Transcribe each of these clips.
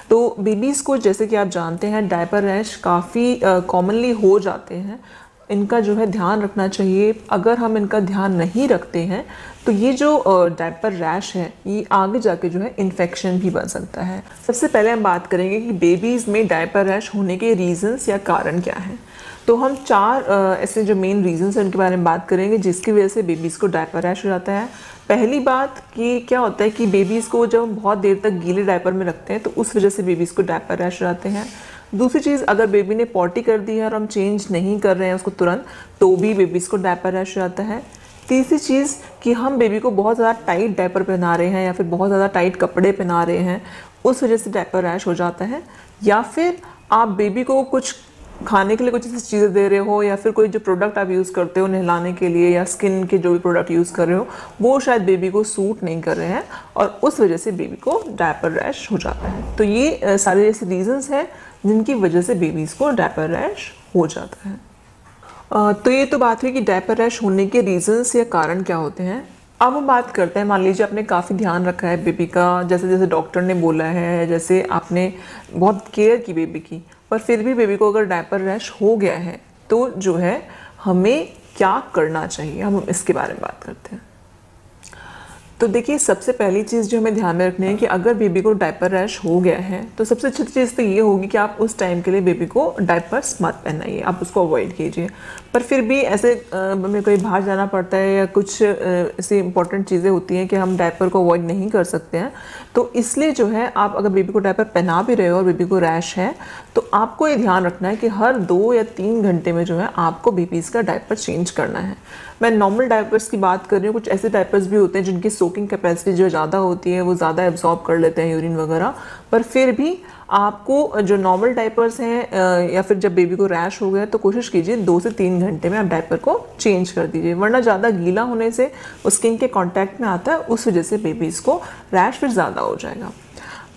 तो बेबीज़ को जैसे कि आप जानते हैं डायपर रैश काफ़ी कॉमनली हो जाते हैं। इनका जो है ध्यान रखना चाहिए। अगर हम इनका ध्यान नहीं रखते हैं तो ये जो डायपर रैश है ये आगे जाके जो है इन्फेक्शन भी बन सकता है। सबसे पहले हम बात करेंगे कि बेबीज़ में डायपर रैश होने के रीज़न्स या कारण क्या हैं। तो हम 4 ऐसे जो मेन रीज़न्स हैं उनके बारे में बात करेंगे जिसकी वजह से बेबीज़ को डायपर रैश हो जाता है। पहली बात कि क्या होता है कि बेबीज़ को जब हम बहुत देर तक गीले डायपर में रखते हैं तो उस वजह से बेबीज़ को डायपर रैश हो जाते हैं। दूसरी चीज़, अगर बेबी ने पॉटी कर दी है और हम चेंज नहीं कर रहे हैं उसको तुरंत, तो भी बेबीज़ को डायपर रैश हो जाता है। तीसरी चीज़ कि हम बेबी को बहुत ज़्यादा टाइट डायपर पहना रहे हैं या फिर बहुत ज़्यादा टाइट कपड़े पहना रहे हैं, उस वजह से डायपर रैश हो जाता है। या फिर आप बेबी को कुछ खाने के लिए कुछ ऐसी चीज़ें दे रहे हो या फिर कोई जो प्रोडक्ट आप यूज़ करते हो नहलाने के लिए या स्किन के जो भी प्रोडक्ट यूज़ कर रहे हो वो शायद बेबी को सूट नहीं कर रहे हैं और उस वजह से बेबी को डायपर रैश हो जाता है। तो ये सारे ऐसे रीजंस हैं जिनकी वजह से बेबीज़ को डायपर रैश हो जाता है। तो ये तो बात हुई कि डायपर रैश होने के रीजंस या कारण क्या होते हैं। अब हम बात करते हैं, मान लीजिए आपने काफ़ी ध्यान रखा है बेबी का, जैसे जैसे डॉक्टर ने बोला है, जैसे आपने बहुत केयर की बेबी की, पर फिर भी बेबी को अगर डायपर रैश हो गया है तो जो है हमें क्या करना चाहिए, हम इसके बारे में बात करते हैं। तो देखिए, सबसे पहली चीज़ जो हमें ध्यान में रखनी है कि अगर बेबी को डायपर रैश हो गया है तो सबसे अच्छी चीज़ तो ये होगी कि आप उस टाइम के लिए बेबी को डायपर्स मत पहनाइए, आप उसको अवॉइड कीजिए। पर फिर भी ऐसे हमें कहीं बाहर जाना पड़ता है या कुछ ऐसी इंपॉर्टेंट चीज़ें होती हैं कि हम डायपर को अवॉइड नहीं कर सकते हैं, तो इसलिए जो है आप अगर बेबी को डायपर पहना भी रहे हो और बेबी को रैश है तो आपको ये ध्यान रखना है कि हर 2 या 3 घंटे में जो है आपको बेबीज़ का डायपर चेंज करना है। मैं नॉर्मल डायपर्स की बात कर रही हूँ, कुछ ऐसे डायपर्स भी होते हैं जिनकी सोकिंग कैपेसिटी जो ज़्यादा होती है, वो ज़्यादा एब्जॉर्ब कर लेते हैं यूरिन वगैरह, पर फिर भी आपको जो नॉर्मल डायपर्स हैं या फिर जब बेबी को रैश हो गया तो कोशिश कीजिए 2 से 3 घंटे में आप डायपर को चेंज कर दीजिए, वरना ज़्यादा गीला होने से स्किन के कांटेक्ट में आता है, उस वजह से बेबीज़ को रैश फिर ज़्यादा हो जाएगा।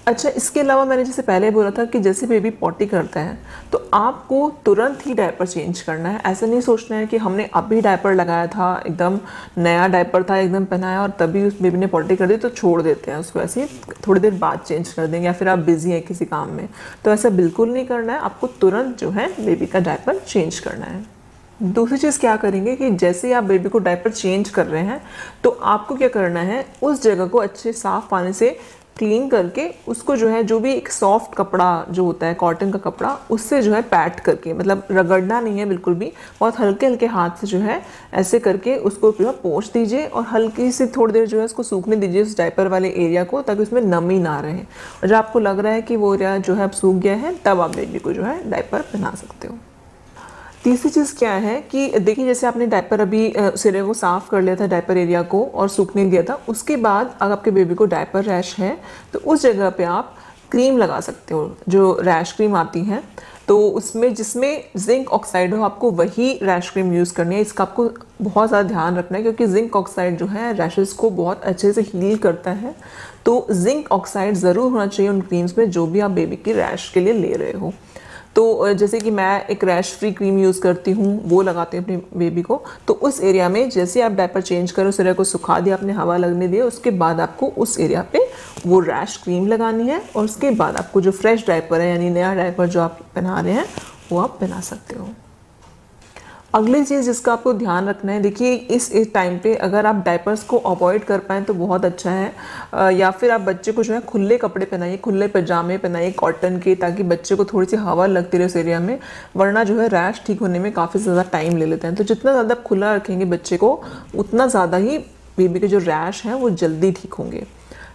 अच्छा, इसके अलावा मैंने जैसे पहले बोला था कि जैसे बेबी पॉटी करता है तो आपको तुरंत ही डायपर चेंज करना है। ऐसा नहीं सोचना है कि हमने अभी डायपर लगाया था, एकदम नया डायपर था, एकदम पहनाया और तभी उस बेबी ने पॉटी कर दी तो छोड़ देते हैं उसको, ऐसे थोड़ी देर बाद चेंज कर देंगे या फिर आप बिजी हैं किसी काम में, तो ऐसा बिल्कुल नहीं करना है। आपको तुरंत जो है बेबी का डायपर चेंज करना है। दूसरी चीज़ क्या करेंगे कि जैसे ही आप बेबी को डायपर चेंज कर रहे हैं तो आपको क्या करना है, उस जगह को अच्छे साफ़ पानी से क्लीन करके उसको जो है, जो भी एक सॉफ्ट कपड़ा जो होता है कॉटन का कपड़ा, उससे जो है पैट करके, मतलब रगड़ना नहीं है बिल्कुल भी, बहुत हल्के हल्के हाथ से जो है ऐसे करके उसको पूरा पोंछ दीजिए और हल्की सी थोड़ी देर जो है उसको सूखने दीजिए उस डायपर वाले एरिया को, ताकि उसमें नमी ना रहे। और जब आपको लग रहा है कि वो एरिया जो है अब सूख गया है तब आप बेबी को जो है डायपर पहना सकते हो। तीसरी चीज़ क्या है कि देखिए, जैसे आपने डायपर अभी सिरे को साफ़ कर लिया था डायपर एरिया को और सूखने दिया था, उसके बाद अगर आपके बेबी को डायपर रैश है तो उस जगह पे आप क्रीम लगा सकते हो, जो रैश क्रीम आती हैं, तो उसमें जिसमें जिंक ऑक्साइड हो, आपको वही रैश क्रीम यूज़ करनी है। इसका आपको बहुत ज़्यादा ध्यान रखना है क्योंकि जिंक ऑक्साइड जो है रैशेज़ को बहुत अच्छे से हील करता है, तो जिंक ऑक्साइड ज़रूर होना चाहिए उन क्रीम्स में जो भी आप बेबी की रैश के लिए ले रहे हो। तो जैसे कि मैं एक रैश फ्री क्रीम यूज़ करती हूँ, वो लगाती हूँ अपनी बेबी को, तो उस एरिया में जैसे आप डायपर चेंज करो, उस एरिया को सुखा दिया आपने, हवा लगने दिया, उसके बाद आपको उस एरिया पे वो रैश क्रीम लगानी है और उसके बाद आपको जो फ्रेश डायपर है यानी नया डायपर जो आप पहना रहे हैं वो आप पहना सकते हो। अगली चीज़ जिसका आपको ध्यान रखना है, देखिए इस टाइम पे अगर आप डायपर्स को अवॉइड कर पाएँ तो बहुत अच्छा है, या फिर आप बच्चे को जो है खुले कपड़े पहनाइए, खुले पजामे पहनाइए कॉटन के, ताकि बच्चे को थोड़ी सी हवा लगती रहे उस एरिया में, वरना जो है रैश ठीक होने में काफ़ी ज़्यादा टाइम ले लेते हैं। तो जितना ज़्यादा खुला रखेंगे बच्चे को उतना ज़्यादा ही बेबी के जो रैश हैं वो जल्दी ठीक होंगे।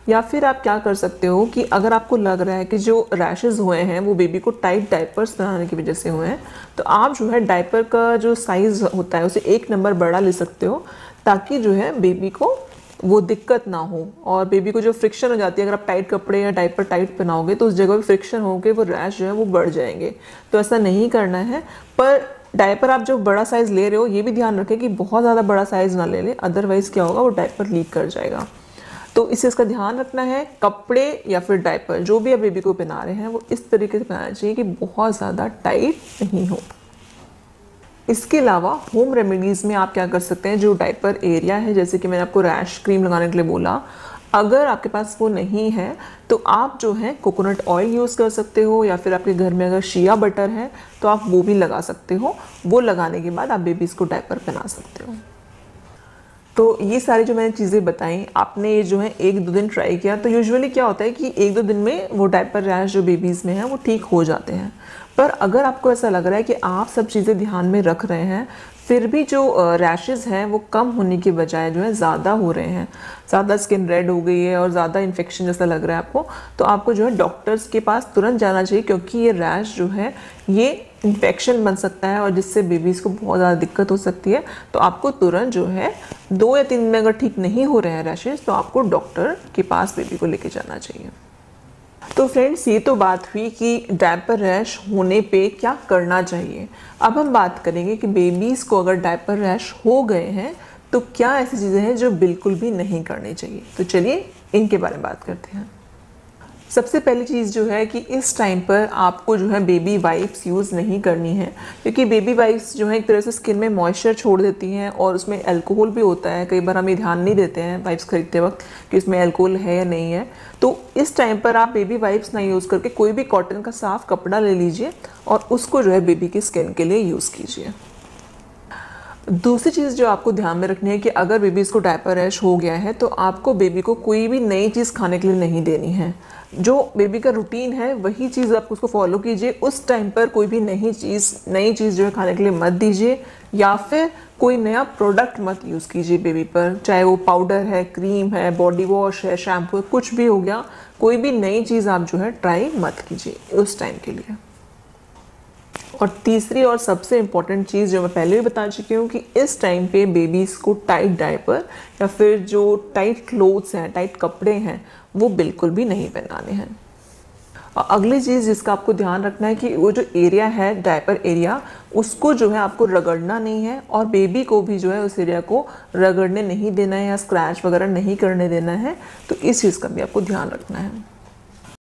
या फिर आप क्या कर सकते हो कि अगर आपको लग रहा है कि जो रैशेज़ हुए हैं वो बेबी को टाइट डायपर्स पहनाने की वजह से हुए हैं, तो आप जो है डायपर का जो साइज़ होता है उसे 1 नंबर बड़ा ले सकते हो, ताकि जो है बेबी को वो दिक्कत ना हो। और बेबी को जो फ्रिक्शन हो जाती है, अगर आप टाइट कपड़े या डायपर टाइट पहनाओगे तो उस जगह पे फ्रिक्शन होकर वो रैश जो है वो बढ़ जाएंगे, तो ऐसा नहीं करना है। पर डायपर आप जो बड़ा साइज़ ले रहे हो ये भी ध्यान रखें कि बहुत ज़्यादा बड़ा साइज़ ना ले लें, अदरवाइज़ क्या होगा, वो डायपर लीक कर जाएगा। तो इसे इसका ध्यान रखना है। कपड़े या फिर डायपर जो भी आप बेबी को पहना रहे हैं वो इस तरीके से पहनाना चाहिए कि बहुत ज़्यादा टाइट नहीं हो। इसके अलावा होम रेमेडीज़ में आप क्या कर सकते हैं, जो डायपर एरिया है, जैसे कि मैंने आपको रैश क्रीम लगाने के लिए बोला, अगर आपके पास वो नहीं है तो आप जो है कोकोनट ऑयल यूज़ कर सकते हो, या फिर आपके घर में अगर शिया बटर है तो आप वो भी लगा सकते हो। वो लगाने के बाद आप बेबीज़ को डायपर पहना सकते हो। तो ये सारी जो मैंने चीज़ें बताई, आपने ये जो है 1-2 दिन ट्राई किया तो यूजुअली क्या होता है कि 1-2 दिन में वो डायपर रैश जो बेबीज़ में है वो ठीक हो जाते हैं। पर अगर आपको ऐसा लग रहा है कि आप सब चीज़ें ध्यान में रख रहे हैं फिर भी जो रैशेज़ हैं वो कम होने की बजाय जो है ज़्यादा हो रहे हैं, ज़्यादा स्किन रेड हो गई है और ज़्यादा इन्फेक्शन जैसा लग रहा है आपको, तो आपको जो है डॉक्टर्स के पास तुरंत जाना चाहिए, क्योंकि ये रैश जो है ये इन्फेक्शन बन सकता है और जिससे बेबीज़ को बहुत ज़्यादा दिक्कत हो सकती है। तो आपको तुरंत जो है 2 या 3 दिन में अगर ठीक नहीं हो रहे हैं रैशेज़ तो आपको डॉक्टर के पास बेबी को लेके जाना चाहिए। तो फ्रेंड्स, ये तो बात हुई कि डायपर रैश होने पे क्या करना चाहिए। अब हम बात करेंगे कि बेबीज़ को अगर डायपर रैश हो गए हैं तो क्या ऐसी चीज़ें हैं जो बिल्कुल भी नहीं करनी चाहिए। तो चलिए इनके बारे में बात करते हैं। सबसे पहली चीज़ जो है कि इस टाइम पर आपको जो है बेबी वाइप्स यूज़ नहीं करनी है, क्योंकि बेबी वाइप्स जो है एक तरह से स्किन में मॉइस्चर छोड़ देती हैं और उसमें अल्कोहल भी होता है। कई बार हम ये ध्यान नहीं देते हैं वाइप्स खरीदते वक्त कि उसमें अल्कोहल है या नहीं है। तो इस टाइम पर आप बेबी वाइप्स ना यूज़ करके कोई भी कॉटन का साफ़ कपड़ा ले लीजिए और उसको जो है बेबी की स्किन के लिए यूज़ कीजिए। दूसरी चीज़ जो आपको ध्यान में रखनी है कि अगर बेबीज़ को डायपर रैश हो गया है तो आपको बेबी को कोई भी नई चीज़ खाने के लिए नहीं देनी है। जो बेबी का रूटीन है वही चीज़ आप उसको फॉलो कीजिए। उस टाइम पर कोई भी नई चीज़ जो है खाने के लिए मत दीजिए, या फिर कोई नया प्रोडक्ट मत यूज़ कीजिए बेबी पर, चाहे वो पाउडर है, क्रीम है, बॉडी वॉश है, शैम्पू है, कुछ भी हो गया। कोई भी नई चीज़ आप जो है ट्राई मत कीजिए उस टाइम के लिए। और तीसरी और सबसे इम्पॉर्टेंट चीज़ जो मैं पहले भी बता चुकी हूँ कि इस टाइम पे बेबीज़ को टाइट डायपर या फिर जो टाइट क्लोथ्स हैं, टाइट कपड़े हैं, वो बिल्कुल भी नहीं पहनाने हैं। और अगली चीज़ जिसका आपको ध्यान रखना है कि वो जो एरिया है डायपर एरिया, उसको जो है आपको रगड़ना नहीं है और बेबी को भी जो है उस एरिया को रगड़ने नहीं देना है या स्क्रैच वगैरह नहीं करने देना है। तो इस चीज़ का भी आपको ध्यान रखना है।